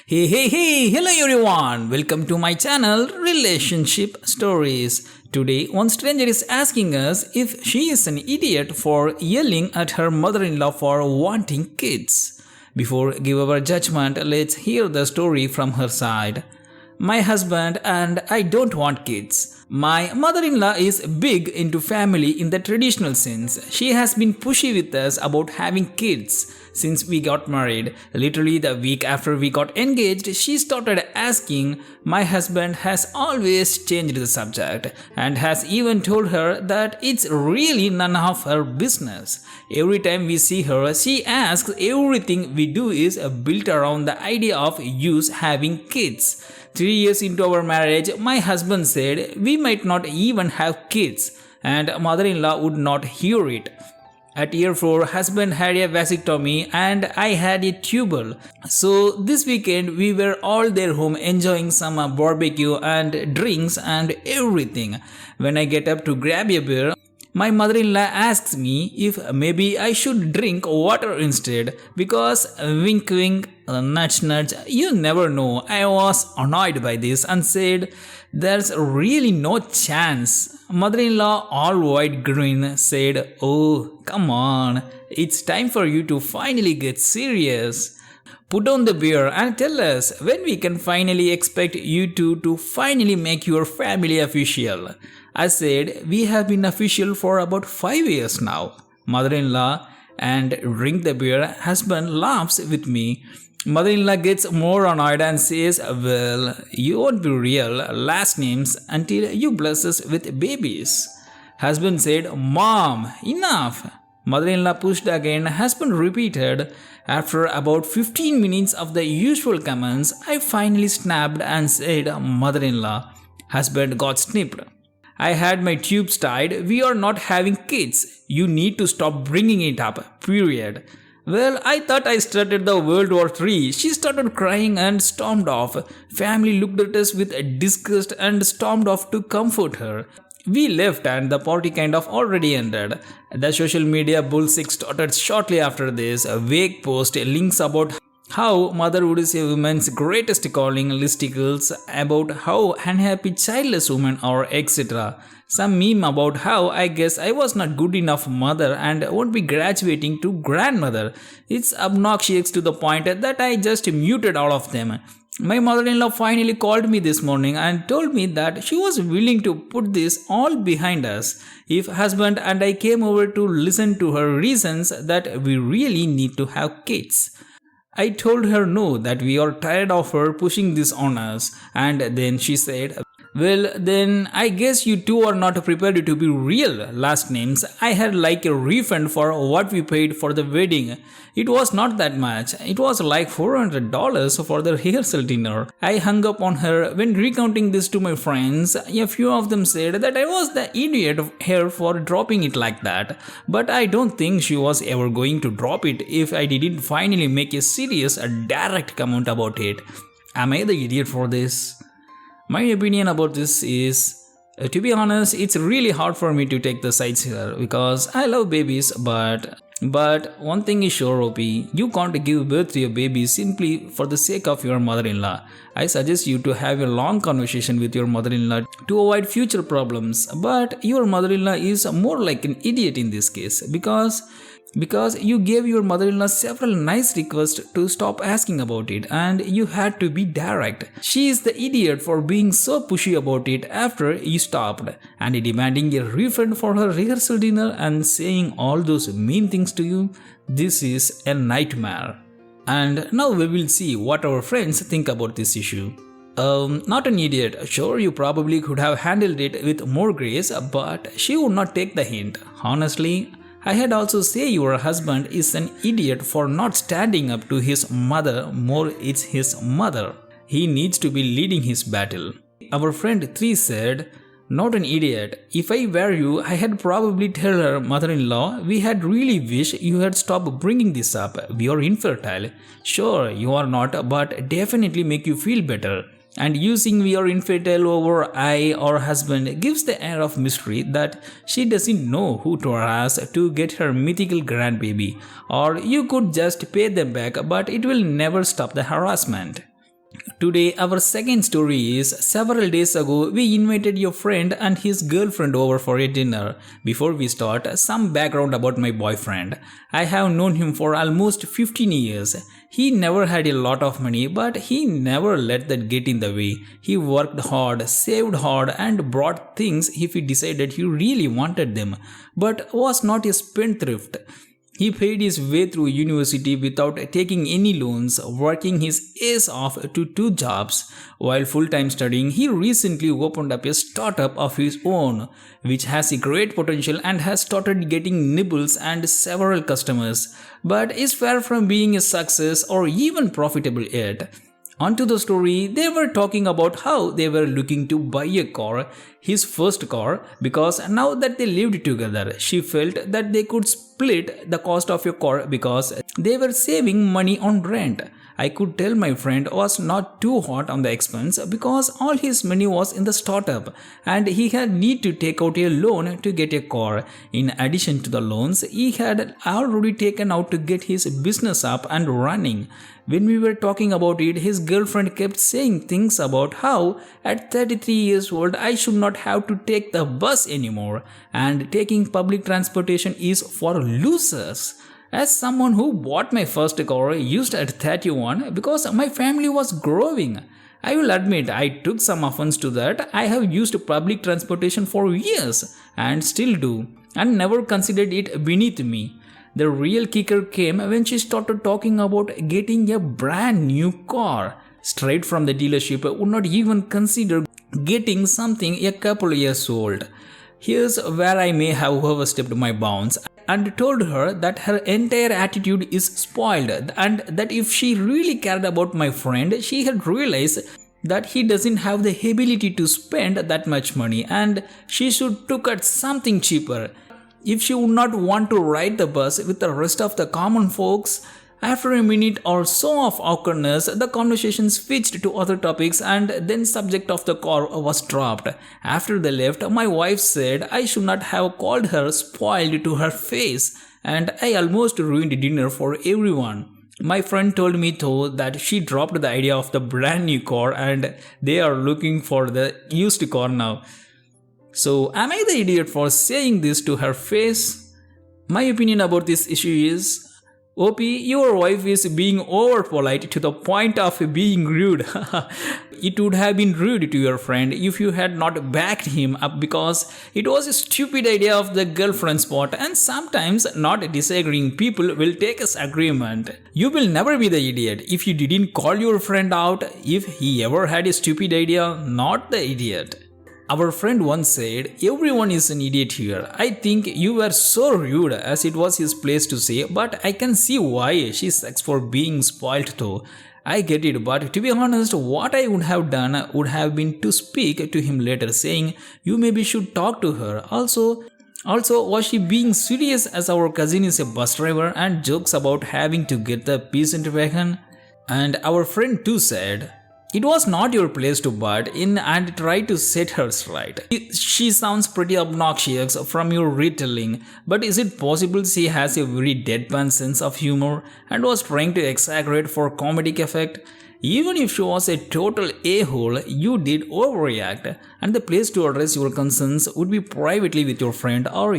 Hey, hello everyone. Welcome to my channel Relationship Stories. Today, one stranger is asking us if she is an idiot for yelling at her mother-in-law for wanting kids. Before give our judgment, let's hear the story from her side. My husband and I don't want kids. My mother-in-law is big into family in the traditional sense. She has been pushy with us about having kids since we got married. Literally the week after we got engaged, she started asking. My husband has always changed the subject and has even told her that it's really none of her business. Every time we see her, she asks everything we do is built around the idea of us having kids. 3 years into our marriage, my husband said we might not even have kids, and mother-in-law would not hear it. At year 4, husband had a vasectomy and I had a tubal. So this weekend we were all there home enjoying some barbecue and drinks and everything. When I get up to grab a beer, my mother-in-law asks me if maybe I should drink water instead because wink wink, nudge nudge, you never know. I was annoyed by this and said there's really no chance. Mother-in-law, all wide grin, said, "Oh, come on, it's time for you to finally get serious. Put on the beer and tell us when we can finally expect you two to finally make your family official." I said, "We have been official for about 5 years now." Mother-in-law and drink the beer. Husband laughs with me. Mother-in-law gets more annoyed and says, "Well, you won't be real last names until you bless us with babies." Husband said, "Mom, enough." Mother-in-law pushed again. Husband repeated. After about 15 minutes of the usual comments, I finally snapped and said, "Mother-in-law." Husband got snipped. "I had my tubes tied. We are not having kids. You need to stop bringing it up. Period." Well, I thought I started the World War III. She started crying and stormed off. Family looked at us with disgust and stormed off to comfort her. We left and the party kind of already ended. The social media bullshit started shortly after this. A vague post links about how motherhood is a woman's greatest calling, listicles about how unhappy childless women are, etc. Some meme about how I guess I was not good enough mother and won't be graduating to grandmother. It's obnoxious to the point that I just muted all of them. My mother-in-law finally called me this morning and told me that she was willing to put this all behind us if husband and I came over to listen to her reasons that we really need to have kids. I told her no, that we are tired of her pushing this on us, and then she said, "Well, then I guess you two are not prepared to be real last names. I had like a refund for what we paid for the wedding. It was not that much. It was like $400 for the rehearsal dinner." I hung up on her. When recounting this to my friends, a few of them said that I was the idiot of her for dropping it like that. But I don't think she was ever going to drop it if I didn't finally make a serious, direct comment about it. Am I the idiot for this? My opinion about this is, to be honest, it's really hard for me to take the sides here because I love babies, but one thing is sure, OP, you can't give birth to a baby simply for the sake of your mother-in-law. I suggest you to have a long conversation with your mother-in-law to avoid future problems. But your mother-in-law is more like an idiot in this case because you gave your mother-in-law several nice requests to stop asking about it and you had to be direct. She is the idiot for being so pushy about it after you stopped and demanding a refund for her rehearsal dinner and saying all those mean things to you. This is a nightmare. And now we will see what our friends think about this issue. Not an idiot. Sure, you probably could have handled it with more grace, but she would not take the hint. Honestly, I had also say your husband is an idiot for not standing up to his mother more it's his mother. He needs to be leading his battle. Our friend 3 said, "Not an idiot. If I were you, I had probably tell her mother-in-law, we had really wish you had stopped bringing this up. We are infertile. Sure, you are not, but definitely make you feel better. And using we are infertile over I or husband gives the air of mystery that she doesn't know who to ask to get her mythical grandbaby. Or you could just pay them back, but it will never stop the harassment." Today, our second story is several days ago, we invited your friend and his girlfriend over for a dinner. Before we start, some background about my boyfriend. I have known him for almost 15 years. He never had a lot of money, but he never let that get in the way. He worked hard, saved hard, and bought things if he decided he really wanted them, but was not a spendthrift. He paid his way through university without taking any loans, working his ass off to two jobs. While full-time studying, he recently opened up a startup of his own, which has a great potential and has started getting nibbles and several customers, but is far from being a success or even profitable yet. Onto the story, they were talking about how they were looking to buy a car, his first car, because now that they lived together, she felt that they could split the cost of a car because they were saving money on rent. I could tell my friend was not too hot on the expense because all his money was in the startup and he had need to take out a loan to get a car. In addition to the loans, he had already taken out to get his business up and running. When we were talking about it, his girlfriend kept saying things about how at 33 years old I should not have to take the bus anymore and taking public transportation is for losers. As someone who bought my first car used at 31 because my family was growing, I will admit I took some offense to that. I have used public transportation for years and still do and never considered it beneath me. The real kicker came when she started talking about getting a brand new car. Straight from the dealership, would not even consider getting something a couple years old. Here's where I may have overstepped my bounds and told her that her entire attitude is spoiled and that if she really cared about my friend, she had realized that he doesn't have the ability to spend that much money and she should took at something cheaper. If she would not want to ride the bus with the rest of the common folks, after a minute or so of awkwardness, the conversation switched to other topics and then subject of the car was dropped. After they left, my wife said I should not have called her spoiled to her face and I almost ruined dinner for everyone. My friend told me though that she dropped the idea of the brand new car and they are looking for the used car now. So, am I the idiot for saying this to her face? My opinion about this issue is, OP, your wife is being over polite to the point of being rude. It would have been rude to your friend if you had not backed him up because it was a stupid idea of the girlfriend spot and sometimes not disagreeing people will take as agreement. You will never be the idiot if you didn't call your friend out if he ever had a stupid idea, not the idiot. Our friend once said, everyone is an idiot here. I think you were so rude as it was his place to say, but I can see why she sucks for being spoilt though. I get it, but to be honest, what I would have done would have been to speak to him later saying, you maybe should talk to her. Also, was she being serious as our cousin is a bus driver and jokes about having to get the peasant wagon? And our friend too said, it was not your place to butt in and try to set her right. She sounds pretty obnoxious from your retelling, but is it possible she has a very deadpan sense of humor and was trying to exaggerate for comedic effect? Even if she was a total a-hole, you did overreact, and the place to address your concerns would be privately with your friend or,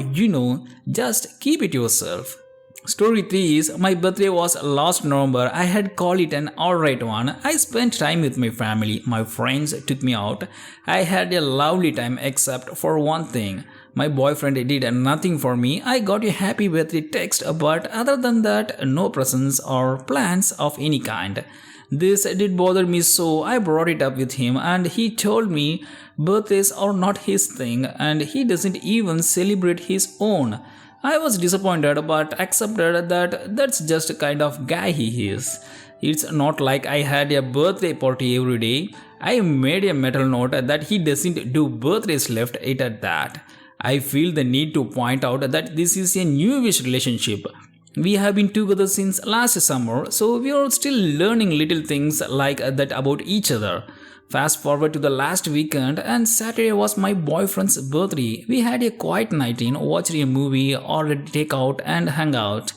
just keep it yourself. Story 3 is, my birthday was last November. I had called it an alright one. I spent time with my family. My friends took me out. I had a lovely time except for one thing. My boyfriend did nothing for me. I got a happy birthday text, but other than that, no presents or plans of any kind. This did bother me, so I brought it up with him and he told me birthdays are not his thing and he doesn't even celebrate his own. I was disappointed but accepted that that's just the kind of guy he is. It's not like I had a birthday party every day. I made a mental note that he doesn't do birthdays left it at that. I feel the need to point out that this is a newish relationship. We have been together since last summer, so we are still learning little things like that about each other. Fast forward to the last weekend and Saturday was my boyfriend's birthday. We had a quiet night in, watched a movie, ordered takeout and hung out.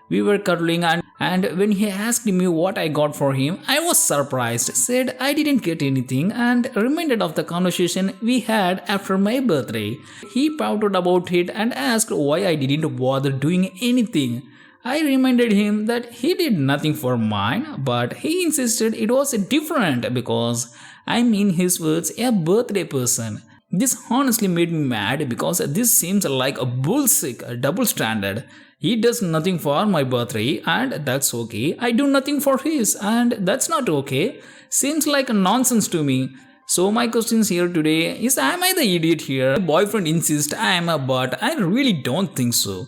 We were cuddling, and when he asked me what I got for him, I was surprised, said I didn't get anything, and reminded of the conversation we had after my birthday. He pouted about it and asked why I didn't bother doing anything. I reminded him that he did nothing for mine, but he insisted it was different because I'm in his words a birthday person. This honestly made me mad because this seems like a bullshit, a double standard. He does nothing for my birthday and that's okay. I do nothing for his and that's not okay. Seems like nonsense to me. So my questions here today is, am I the idiot here? My boyfriend insists I am, but I really don't think so.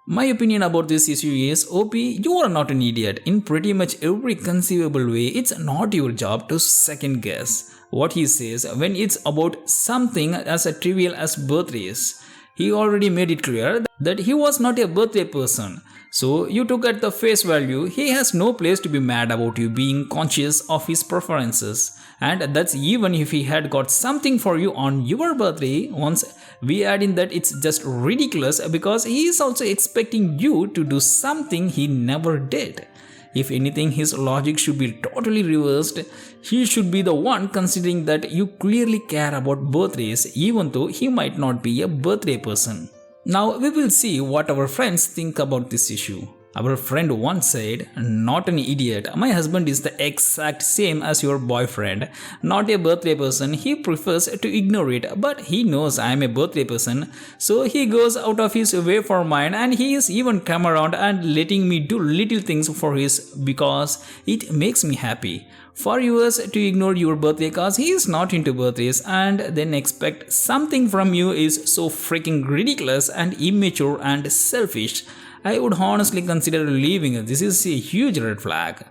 My opinion about this issue is, OP, you are not an idiot. In pretty much every conceivable way, it's not your job to second guess what he says when it's about something as trivial as birthdays. He already made it clear that he was not a birthday person. So you took at the face value, he has no place to be mad about you being conscious of his preferences. And that's even if he had got something for you on your birthday. Once we add in that it's just ridiculous because he is also expecting you to do something he never did. If anything, his logic should be totally reversed. He should be the one considering that you clearly care about birthdays even though he might not be a birthday person. Now we will see what our friends think about this issue. Our friend once said, not an idiot, my husband is the exact same as your boyfriend. Not a birthday person, he prefers to ignore it, but he knows I am a birthday person, so he goes out of his way for mine, and he is even come around and letting me do little things for his because it makes me happy. For yours to ignore your birthday cause he is not into birthdays and then expect something from you is so freaking ridiculous and immature and selfish. I would honestly consider leaving. This is a huge red flag.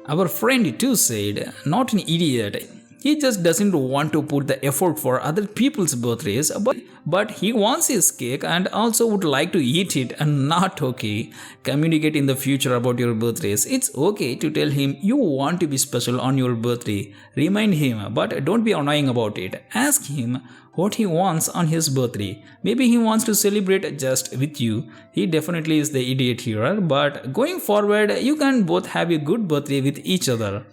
Our friend too said, not an idiot. He just doesn't want to put the effort for other people's birthdays, but he wants his cake and also would like to eat it and not okay. Communicate in the future about your birthdays. It's okay to tell him you want to be special on your birthday. Remind him, but don't be annoying about it. Ask him what he wants on his birthday. Maybe he wants to celebrate just with you. He definitely is the idiot here, but going forward, you can both have a good birthday with each other.